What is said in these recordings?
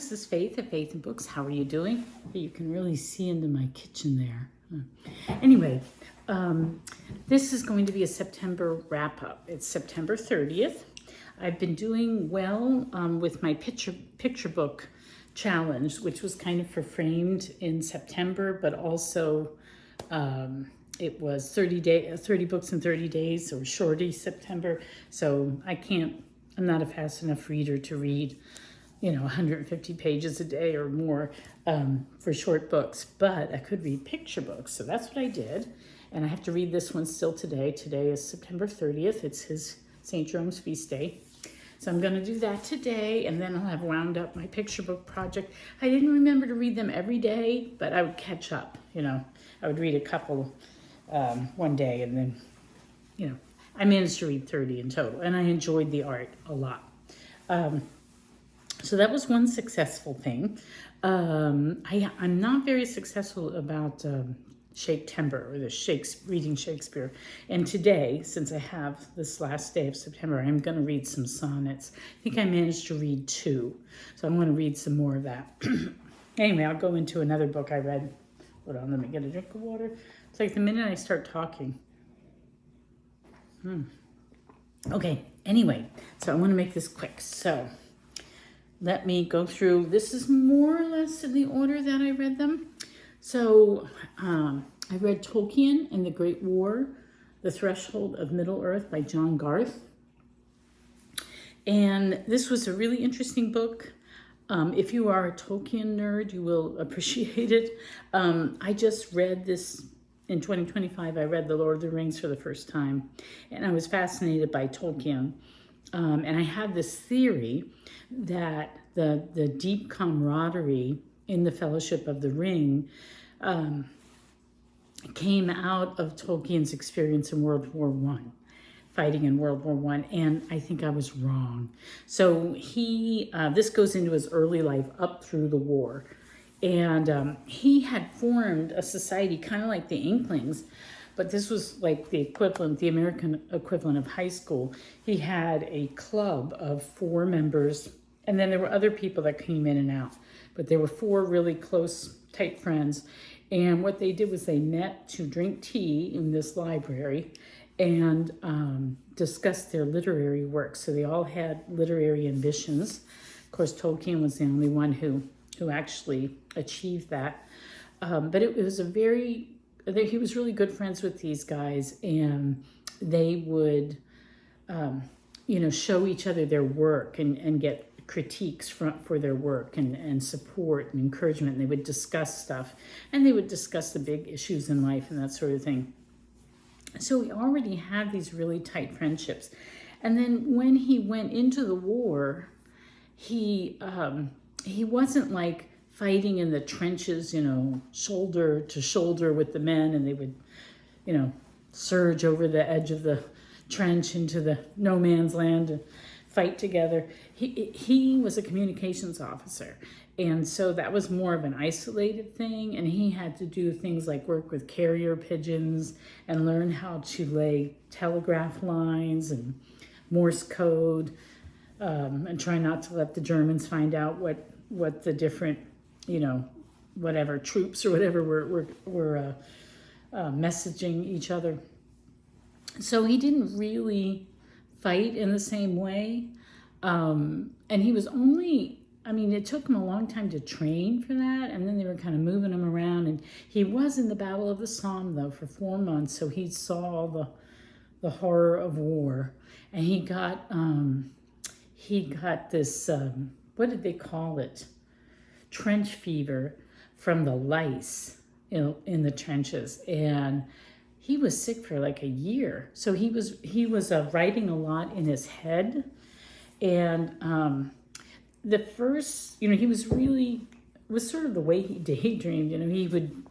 this is Faith at Faith and Books. How are you doing? You can really see into my kitchen there. Anyway, this is going to be a September wrap-up. It's September 30th. I've been doing well with my picture book challenge, which was kind of for framed in September, but also it was 30 books in 30 days, or shorty September. So I'm not a fast enough reader to read 150 pages a day or more for short books, but I could read picture books. So that's what I did. And I have to read this one still today. Today is September 30th. It's his St. Jerome's feast day. So I'm going to do that today, and then I'll have wound up my picture book project. I didn't remember to read them every day, but I would catch up. I would read a couple one day, and then, I managed to read 30 in total, and I enjoyed the art a lot. So that was one successful thing. I'm not very successful about Shakespeare or reading Shakespeare. And today, since I have this last day of September, I'm going to read some sonnets. I think I managed to read 2. So I'm going to read some more of that. Anyway, I'll go into another book I read. Hold on, let me get a drink of water. It's like the minute I start talking. Okay, anyway, so I want to make this quick. So let me go through. This is more or less in the order that I read them. So I read Tolkien and the Great War, The Threshold of Middle-earth by John Garth. And this was a really interesting book. If you are a Tolkien nerd, you will appreciate it. I just read this in 2025. I read The Lord of the Rings for the first time, and I was fascinated by Tolkien. And I had this theory that the deep camaraderie in the Fellowship of the Ring came out of Tolkien's experience in World War I, fighting in World War I, and I think I was wrong. So this goes into his early life up through the war, and he had formed a society kind of like the Inklings, but this was like the American equivalent of high school. He had a club of 4 members, and then there were other people that came in and out, but there were 4 really close, tight friends. And what they did was they met to drink tea in this library and discuss their literary work. So they all had literary ambitions. Of course, Tolkien was the only one who actually achieved that. But it was he was really good friends with these guys, and they would, show each other their work and get critiques for their work and support and encouragement. And they would discuss stuff, and they would discuss the big issues in life and that sort of thing. So we already had these really tight friendships. And then when he went into the war, he wasn't like fighting in the trenches, shoulder to shoulder with the men, and they would, surge over the edge of the trench into the no man's land and fight together. He was a communications officer, and so that was more of an isolated thing, and he had to do things like work with carrier pigeons and learn how to lay telegraph lines and Morse code, and try not to let the Germans find out what the different whatever troops or whatever were messaging each other. So he didn't really fight in the same way. And he was it took him a long time to train for that. And then they were kind of moving him around. And he was in the Battle of the Somme, though, for 4 months. So he saw the horror of war. And he got this, what did they call it? Trench fever from the lice in the trenches. And he was sick for like a year. So he was writing a lot in his head. And the first, he was sort of the way he daydreamed. He would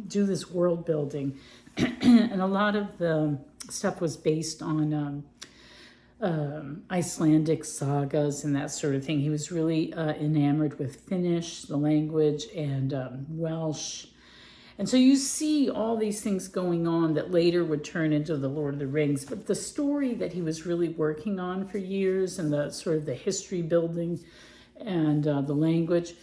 do this world building. And a lot of the stuff was based on Icelandic sagas and that sort of thing. He was really enamored with Finnish, the language, and Welsh. And so you see all these things going on that later would turn into The Lord of the Rings. But the story that he was really working on for years, and the sort of the history building and the language.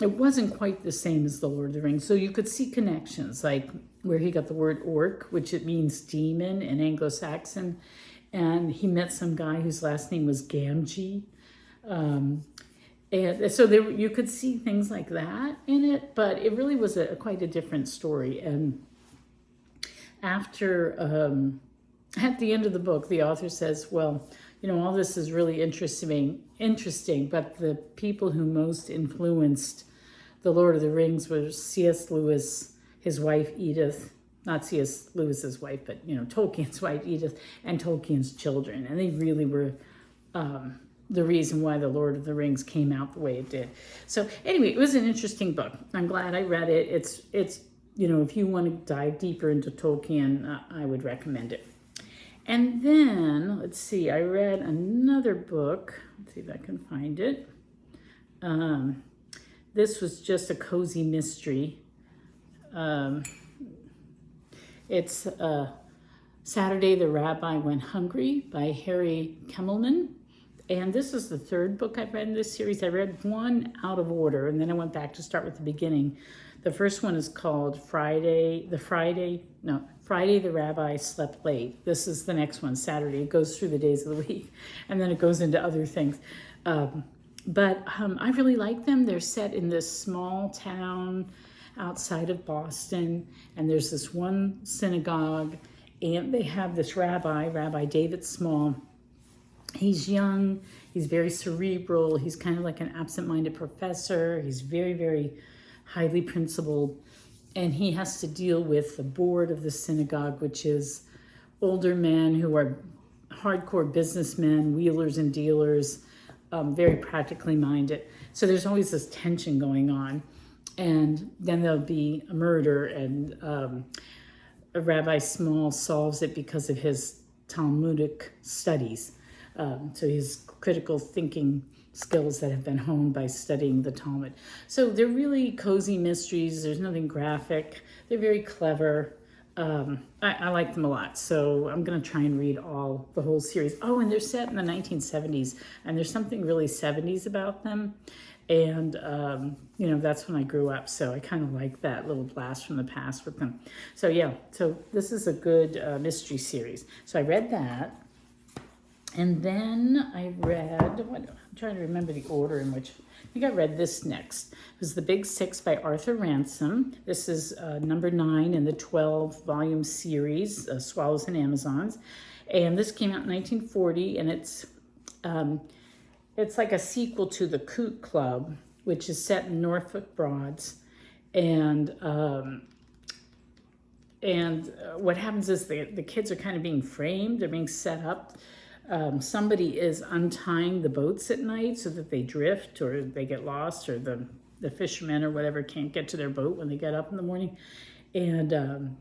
It wasn't quite the same as the Lord of the Rings. So you could see connections, like where he got the word orc, which it means demon in Anglo-Saxon. And he met some guy whose last name was Gamgee. And so you could see things like that in it, but it really was quite a different story. And after, at the end of the book, the author says, well, all this is really interesting, but the people who most influenced The Lord of the Rings were C.S. Lewis, his wife Edith, not C.S. Lewis's wife, but Tolkien's wife Edith, and Tolkien's children, and they really were the reason why The Lord of the Rings came out the way it did. So anyway, it was an interesting book. I'm glad I read it. It's if you want to dive deeper into Tolkien, I would recommend it. And then let's see, I read another book. Let's see if I can find it. This was just a cozy mystery. It's Saturday the Rabbi Went Hungry by Harry Kemelman. And this is the third book I've read in this series. I read one out of order, and then I went back to start with the beginning. The first one is called Friday the Rabbi Slept Late. This is the next one, Saturday. It goes through the days of the week, and then it goes into other things. But I really like them. They're set in this small town outside of Boston, and there's this one synagogue, and they have this Rabbi David Small. He's young, he's very cerebral, he's kind of like an absent-minded professor, he's very, very highly principled, and he has to deal with the board of the synagogue, which is older men who are hardcore businessmen, wheelers and dealers, very practically minded. So there's always this tension going on. And then there'll be a murder, and Rabbi Small solves it because of his Talmudic studies. So his critical thinking skills that have been honed by studying the Talmud. So they're really cozy mysteries. There's nothing graphic. They're very clever. I like them a lot. So I'm going to try and read the whole series. Oh, and they're set in the 1970s, and there's something really 70s about them. And, that's when I grew up. So I kind of like that little blast from the past with them. So yeah, so this is a good mystery series. So I read that. And then I read, I'm trying to remember the order in which, I think I read this next. It was The Big Six by Arthur Ransome. This is number 9 in the 12-volume series, Swallows and Amazons. And this came out in 1940, and it's like a sequel to The Coot Club, which is set in Norfolk Broads. And what happens is the kids are kind of being framed. They're being set up. Somebody is untying the boats at night so that they drift or they get lost, or the fishermen or whatever can't get to their boat when they get up in the morning. And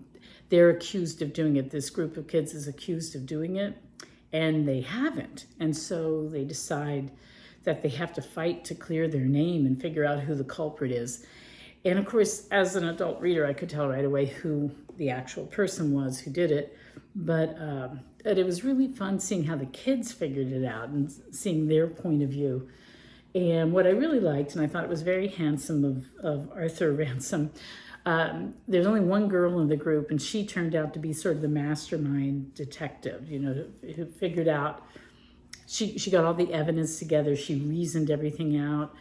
they're accused of doing it. This group of kids is accused of doing it, and they haven't. And so they decide that they have to fight to clear their name and figure out who the culprit is. And of course, as an adult reader, I could tell right away who the actual person was who did it. But it was really fun seeing how the kids figured it out and seeing their point of view. And what I really liked, and I thought it was very handsome of Arthur Ransome, there's only one girl in the group, and she turned out to be sort of the mastermind detective, who figured out, she got all the evidence together, she reasoned everything out,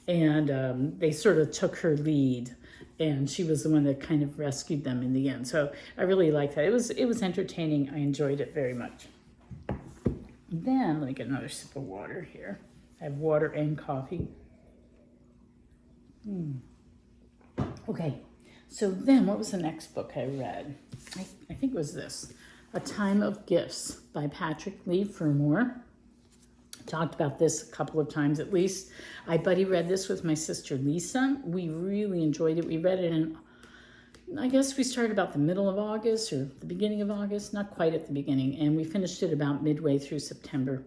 and they sort of took her lead. And she was the one that kind of rescued them in the end. So I really liked that. It was entertaining. I enjoyed it very much. Then let me get another sip of water here. I have water and coffee. Okay, so then what was the next book I read? I think it was this, A Time of Gifts by Patrick Leigh Fermor. Talked about this a couple of times at least. I buddy read this with my sister Lisa. We really enjoyed it. We read it in, I guess we started about the middle of August or the beginning of August, not quite at the beginning, and we finished it about midway through September.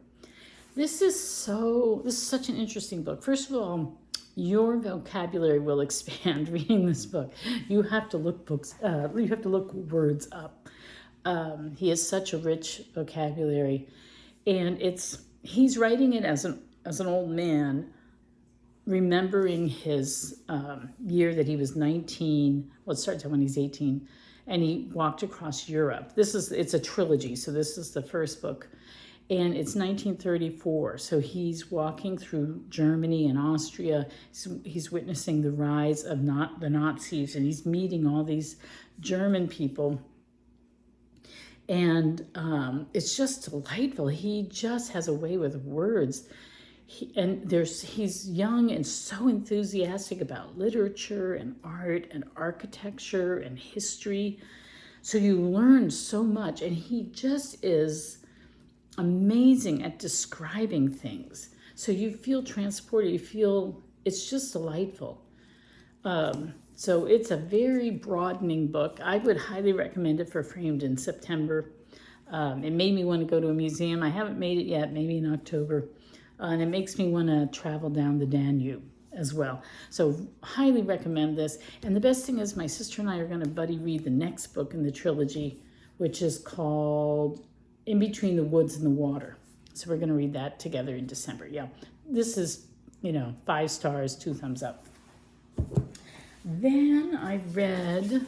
This is such an interesting book. First of all, your vocabulary will expand reading this book. You have to look words up. He has such a rich vocabulary, and he's writing it as an old man, remembering his year that he was 19. Well, it starts out when he's 18, and he walked across Europe. It's a trilogy, so this is the first book, and it's 1934. So he's walking through Germany and Austria. He's witnessing the rise of the Nazis, and he's meeting all these German people. And it's just delightful. He just has a way with words. He's young and so enthusiastic about literature and art and architecture and history. So you learn so much, and he just is amazing at describing things. So you feel transported, it's just delightful. So it's a very broadening book. I would highly recommend it for Framed in September. It made me want to go to a museum. I haven't made it yet, maybe in October. And it makes me want to travel down the Danube as well. So highly recommend this. And the best thing is my sister and I are going to buddy read the next book in the trilogy, which is called In Between the Woods and the Water. So we're going to read that together in December. Yeah, this is, 5 stars, 2 thumbs up. Then I read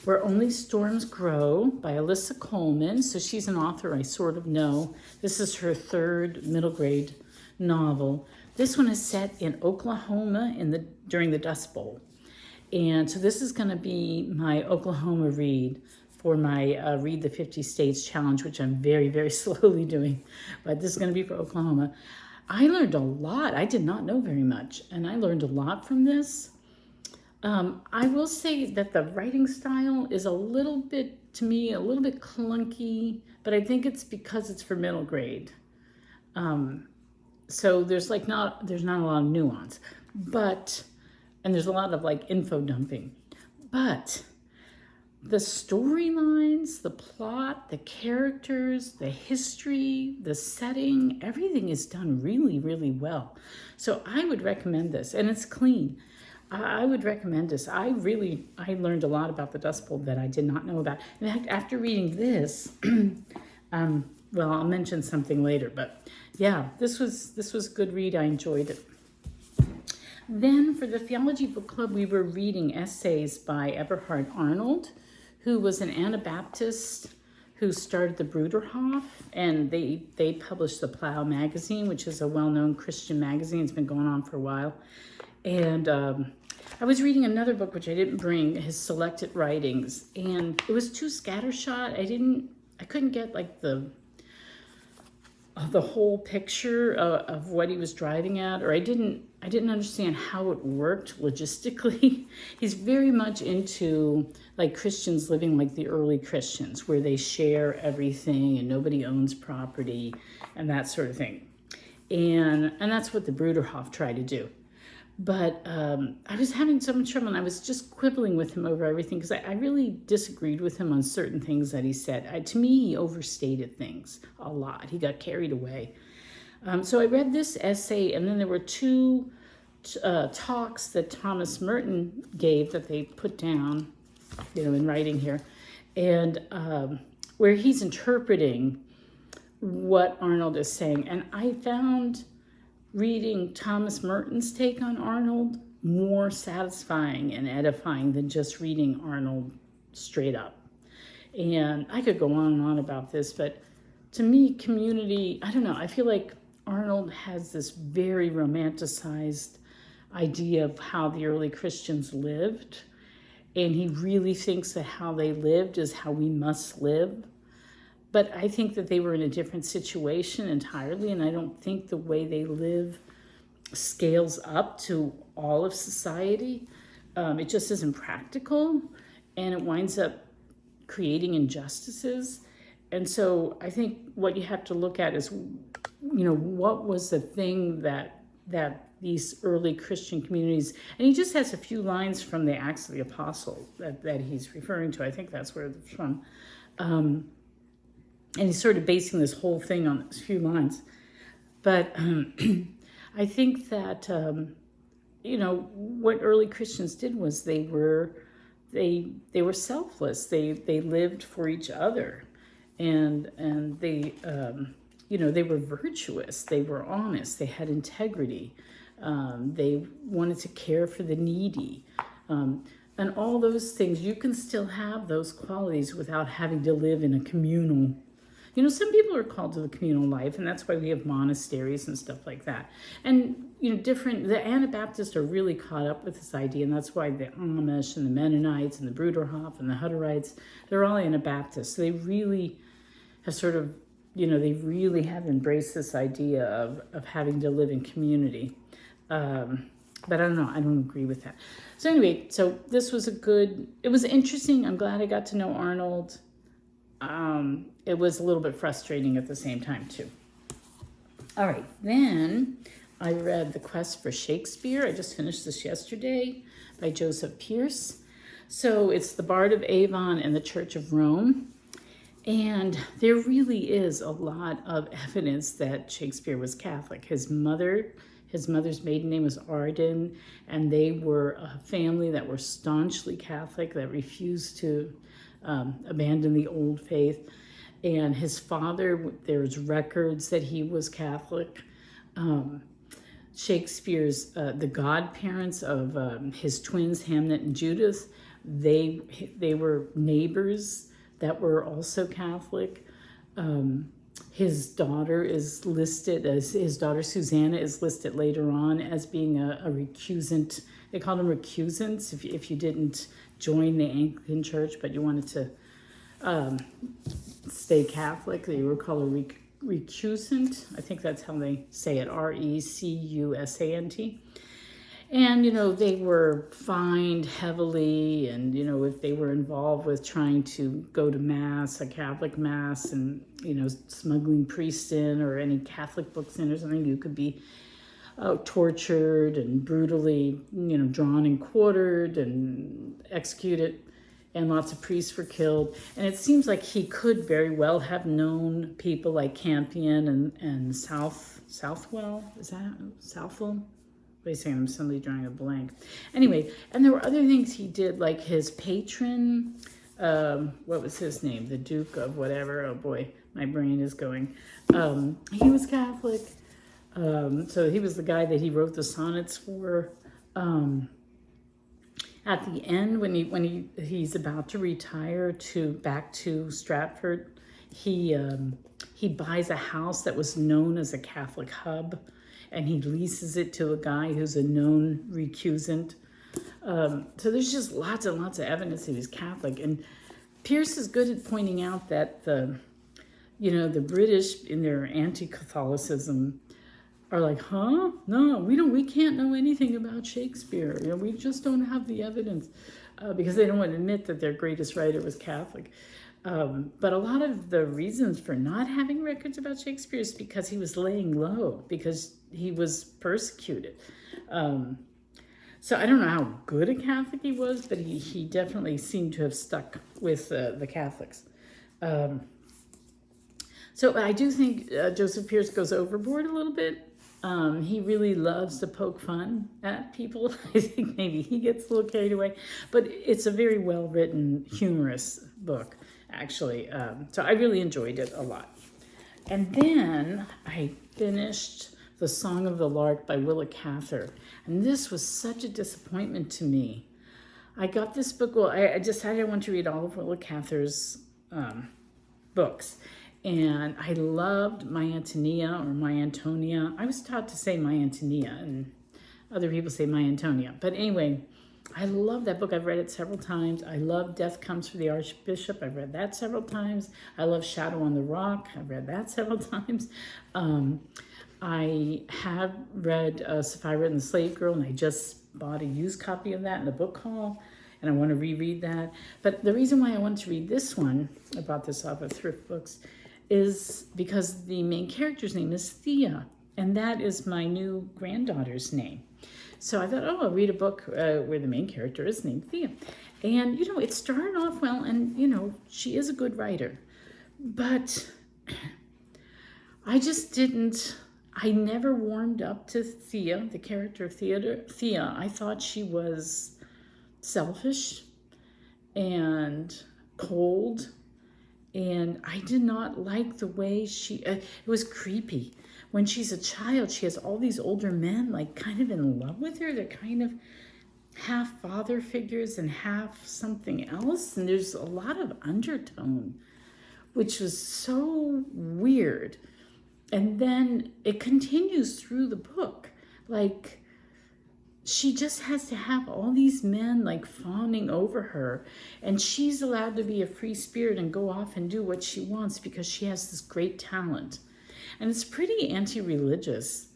Where Only Storms Grow by Alyssa Colman. So she's an author I sort of know. This is her 3rd middle grade novel. This one is set in Oklahoma during the Dust Bowl. And so this is going to be my Oklahoma read for my Read the 50 States Challenge, which I'm very, very slowly doing. But this is going to be for Oklahoma. I learned a lot. I did not know very much. And I learned a lot from this. I will say that the writing style is a little bit clunky, but I think it's because it's for middle grade. So there's not a lot of nuance, and there's a lot of info dumping, but the storylines, the plot, the characters, the history, the setting, everything is done really, really well. So I would recommend this, and it's clean. I would recommend this. I learned a lot about the Dust Bowl that I did not know about. In fact, after reading this, well, I'll mention something later, but yeah, this was a good read. I enjoyed it. Then for the Theology Book Club, we were reading essays by Eberhard Arnold, who was an Anabaptist who started the Bruderhof, and they published the Plow magazine, which is a well-known Christian magazine. It's been going on for a while. And I was reading another book, which I didn't bring, his selected writings, and it was too scattershot. I couldn't get the whole picture of what he was driving at, or I didn't understand how it worked logistically. He's very much into Christians living like the early Christians, where they share everything and nobody owns property and that sort of thing. And that's what the Bruderhof tried to do. But I was having so much trouble, and I was just quibbling with him over everything because I really disagreed with him on certain things that he said. To me, he overstated things a lot. He got carried away. So I read this essay, and then there were 2 talks that Thomas Merton gave that they put down, in writing here, and where he's interpreting what Arnold is saying. And I found reading Thomas Merton's take on Arnold more satisfying and edifying than just reading Arnold straight up. And I could go on and on about this, but to me, community, I don't know, I feel like Arnold has this very romanticized idea of how the early Christians lived, and he really thinks that how they lived is how we must live. But I think that they were in a different situation entirely, and I don't think the way they live scales up to all of society. It just isn't practical, and it winds up creating injustices. And so I think what you have to look at is, what was the thing that these early Christian communities, and he just has a few lines from the Acts of the Apostle that he's referring to. I think that's where it's from. And he's sort of basing this whole thing on those few lines. But I think that, what early Christians did was they were selfless. They lived for each other. And they, they were virtuous. They were honest. They had integrity. They wanted to care for the needy. And all those things, you can still have those qualities without having to live in a communal. Some people are called to the communal life, and that's why we have monasteries and stuff like that. And, the Anabaptists are really caught up with this idea, and that's why the Amish and the Mennonites and the Bruderhof and the Hutterites, they're all Anabaptists. So they really have sort of, they really have embraced this idea of having to live in community. But I don't know, I don't agree with that. So anyway, this was it was interesting. I'm glad I got to know Arnold. It was a little bit frustrating at the same time too. All right, then I read The Quest for Shakespeare. I just finished this yesterday by Joseph Pearce. So it's the Bard of Avon and the Church of Rome. And there really is a lot of evidence that Shakespeare was Catholic. His mother's maiden name was Arden, and they were a family that were staunchly Catholic, that refused to abandon the old faith. And his father, there's records that he was Catholic. Shakespeare's, the godparents of his twins, Hamnet and Judith, they were neighbors that were also Catholic. His daughter is listed as, his daughter Susanna is listed later on as being a recusant. They called them recusants if you didn't join the Anglican Church, but you wanted to stay Catholic. They were called a recusant. I think that's how they say it, recusant. And, they were fined heavily, and, if they were involved with trying to go to Mass, a Catholic Mass, and, smuggling priests in or any Catholic books in or something, you could be tortured and brutally, drawn and quartered and executed, and lots of priests were killed. And it seems like he could very well have known people like Campion and Southwell, is that Southwell? Wait a second, I'm suddenly drawing a blank. Anyway, and there were other things he did, like his patron, what was his name? The Duke of whatever. Oh boy, my brain is going. He was Catholic. So he was the guy that he wrote the sonnets for. At the end, when he's about to retire back to Stratford, he buys a house that was known as a Catholic hub, and he leases it to a guy who's a known recusant. So there's just lots and lots of evidence that he was Catholic. And Pearce is good at pointing out that the British in their anti-Catholicism are like, huh? No, we can't know anything about Shakespeare. We just don't have the evidence because they don't want to admit that their greatest writer was Catholic. But a lot of the reasons for not having records about Shakespeare is because he was laying low, because he was persecuted. So I don't know how good a Catholic he was, but he definitely seemed to have stuck with the Catholics. So I do think Joseph Pearce goes overboard a little bit. He really loves to poke fun at people. I think maybe he gets a little carried away, but it's a very well-written, humorous book, actually. So I really enjoyed it a lot. And then I finished The Song of the Lark by Willa Cather. And this was such a disappointment to me. I got this book, I decided I wanted to read all of Willa Cather's books. And I loved My Antonia or My Antonia. I was taught to say My Antonia, and other people say My Antonia. But anyway, I love that book. I've read it several times. I love Death Comes for the Archbishop. I've read that several times. I love Shadow on the Rock. I've read that several times. I have read Sapphira and the Slave Girl, and I just bought a used copy of that in a book haul, and I want to reread that. But the reason why I wanted to read this one, I bought this off of Thrift Books, is because the main character's name is Thea, and that is my new granddaughter's name. So I thought, I'll read a book where the main character is named Thea. And, it started off well, and, she is a good writer. But I never warmed up to Thea, the character of Thea. I thought she was selfish and cold, and I did not like the way it was creepy. when she's a child, she has all these older men like kind of in love with her. They're kind of half father figures and half something else. And there's a lot of undertone, which was so weird. And then it continues through the book. Like, she just has to have all these men like fawning over her, and she's allowed to be a free spirit and go off and do what she wants because she has this great talent. And it's pretty anti-religious,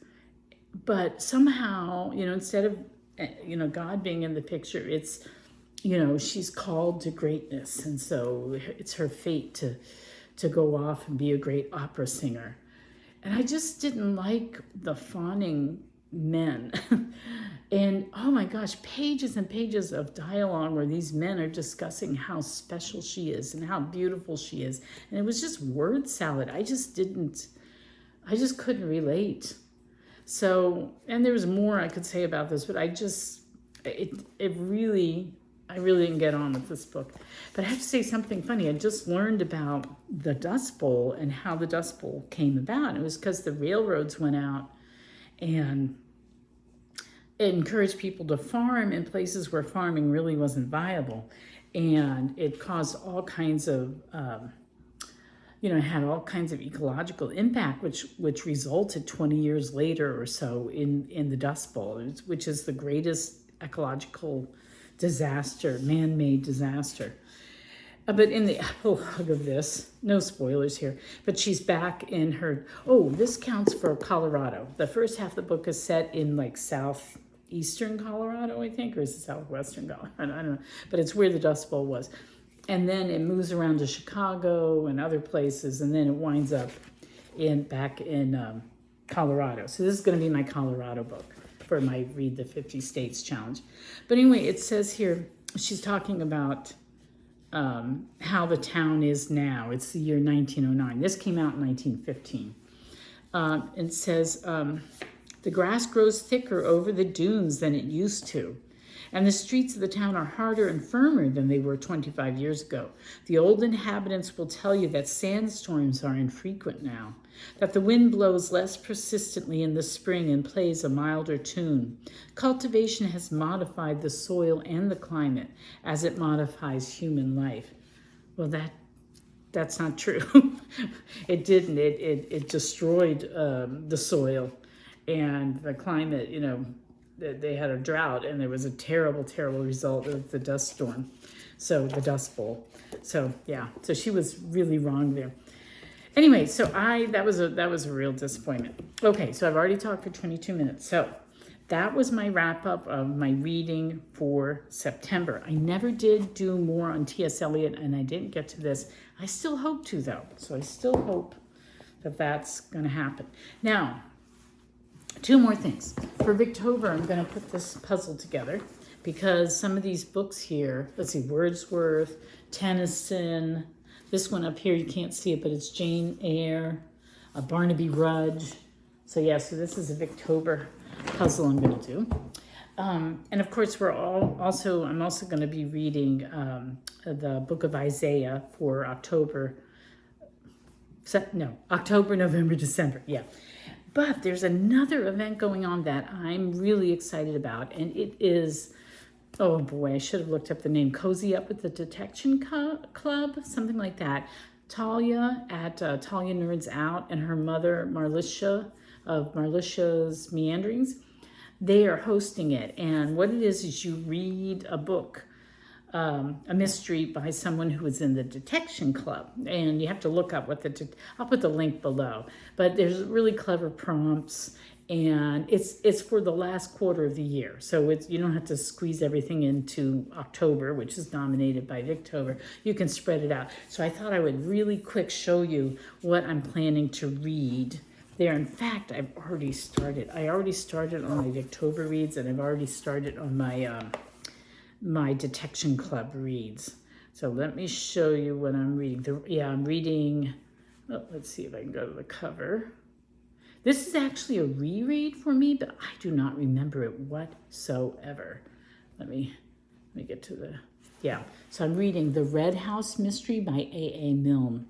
but somehow, instead of, God being in the picture, it's, she's called to greatness. And so it's her fate to go off and be a great opera singer. And I just didn't like the fawning men. And oh my gosh, pages and pages of dialogue where these men are discussing how special she is and how beautiful she is. And it was just word salad. I just couldn't relate. So, and there's more I could say about this, but I really didn't get on with this book. But I have to say something funny. I just learned about the Dust Bowl and how the Dust Bowl came about. It was because the railroads went out and it encouraged people to farm in places where farming really wasn't viable. And it caused all kinds of, had all kinds of ecological impact, which resulted 20 years later or so in the Dust Bowl, which is the greatest ecological disaster, man-made disaster. But in the epilogue of this, no spoilers here, but she's back in her, this counts for Colorado. The first half of the book is set in like southeastern Colorado, I think, or is it southwestern Colorado? I don't know, but it's where the Dust Bowl was. And then it moves around to Chicago and other places, and then it winds up back in Colorado. So this is going to be my Colorado book for my Read the 50 States challenge. But anyway, it says here, she's talking about how the town is now. It's the year 1909. This came out in 1915. It says, the grass grows thicker over the dunes than it used to, and the streets of the town are harder and firmer than they were 25 years ago. The old inhabitants will tell you that sandstorms are infrequent now, that the wind blows less persistently in the spring and plays a milder tune. Cultivation has modified the soil and the climate as it modifies human life. Well, that's not true. It didn't. It destroyed the soil and the climate. They had a drought, and there was a terrible, terrible result of the dust storm. So the Dust Bowl. So yeah, so she was really wrong there. Anyway, so that was a real disappointment. Okay, so I've already talked for 22 minutes. So that was my wrap up of my reading for September. I never did do more on T.S. Eliot, and I didn't get to this. I still hope to, though. So I still hope that that's going to happen. Now, two more things. For Victober, I'm going to put this puzzle together because some of these books here, let's see, Wordsworth, Tennyson, this one up here, you can't see it, but it's Jane Eyre, Barnaby Rudge. So so this is a Victober puzzle I'm going to do. And of course, I'm also going to be reading the book of Isaiah for October, November, December, yeah. But there's another event going on that I'm really excited about, and it is, oh boy, I should have looked up the name, Cozy Up with the Detection Club, something like that. Tahlia at Tahlia Nerds Out and her mother, Marlisha, of Marlisha's Meanderings, they are hosting it. And what it is you read a book, a mystery by someone who is in the Detection Club. And you have to look up I'll put the link below. But there's really clever prompts, and it's for the last quarter of the year. So you don't have to squeeze everything into October, which is dominated by Victober. You can spread it out. So I thought I would really quick show you what I'm planning to read there. In fact, I've already started. I already started on my Victober reads, and I've already started on my my Detection Club reads. So let me show you what I'm reading. I'm reading, let's see if I can go to the cover. This is actually a reread for me, but I do not remember it whatsoever. Let me get to so I'm reading The Red House Mystery by A.A. Milne.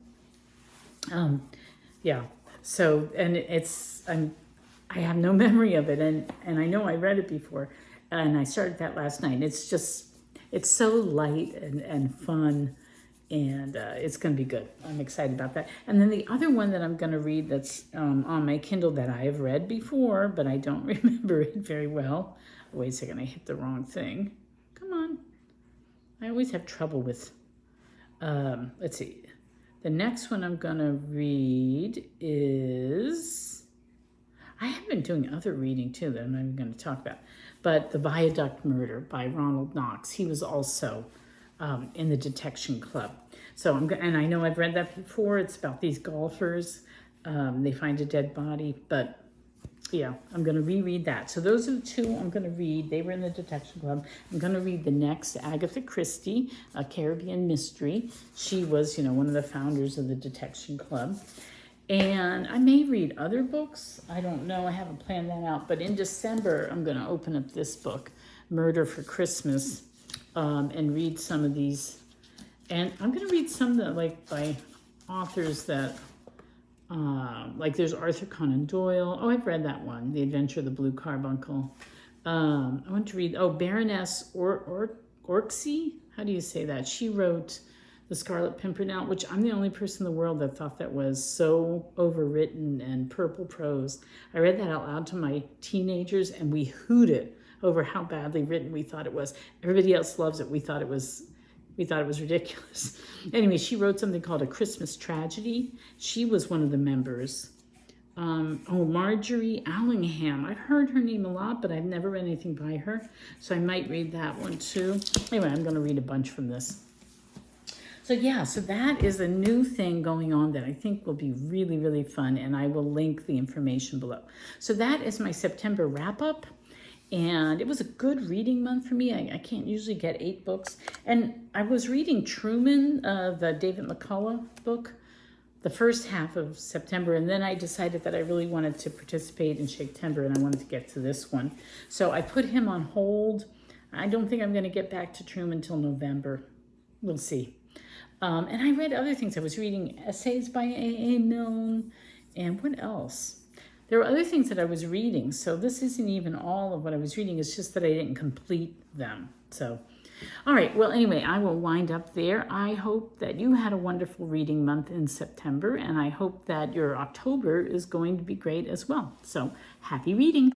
So, and I have no memory of it, and I know I read it before, and I started that last night. It's so light and fun, and it's going to be good. I'm excited about that. And then the other one that I'm going to read that's on my Kindle that I have read before, but I don't remember it very well. Wait a second, I hit the wrong thing. Come on. I always have trouble with, let's see. The next one I'm going to read is, I have been doing other reading too that I'm not even going to talk about, but The Viaduct Murder by Ronald Knox. He was also in the Detection Club. So and I know I've read that before. It's about these golfers. They find a dead body, but yeah, I'm going to reread that. So those are the two I'm going to read. They were in the Detection Club. I'm going to read the next, Agatha Christie, A Caribbean Mystery. She was, one of the founders of the Detection Club. And I may read other books. I don't know. I haven't planned that out. But in December, I'm going to open up this book, Murder for Christmas, and read some of these. And I'm going to read some that, by authors that, there's Arthur Conan Doyle. Oh, I've read that one, The Adventure of the Blue Carbuncle. I want to read, Baroness Orczy. How do you say that? She wrote The Scarlet Pimpernel, which I'm the only person in the world that thought that was so overwritten and purple prose. I read that out loud to my teenagers, and we hooted over how badly written we thought it was. Everybody else loves it. We thought it was ridiculous. Anyway, she wrote something called A Christmas Tragedy. She was one of the members. Marjorie Allingham. I've heard her name a lot, but I've never read anything by her. So I might read that one too. Anyway, I'm going to read a bunch from this. So that is a new thing going on that I think will be really, really fun, and I will link the information below. So that is my September wrap-up, and it was a good reading month for me. I can't usually get 8 books, and I was reading Truman, the David McCullough book, the first half of September, and then I decided that I really wanted to participate in Shakespeare, and I wanted to get to this one. So I put him on hold. I don't think I'm going to get back to Truman until November. We'll see. And I read other things. I was reading essays by A.A. Milne, and what else? There were other things that I was reading, so this isn't even all of what I was reading. It's just that I didn't complete them. So, all right. Well, anyway, I will wind up there. I hope that you had a wonderful reading month in September, and I hope that your October is going to be great as well. So, happy reading.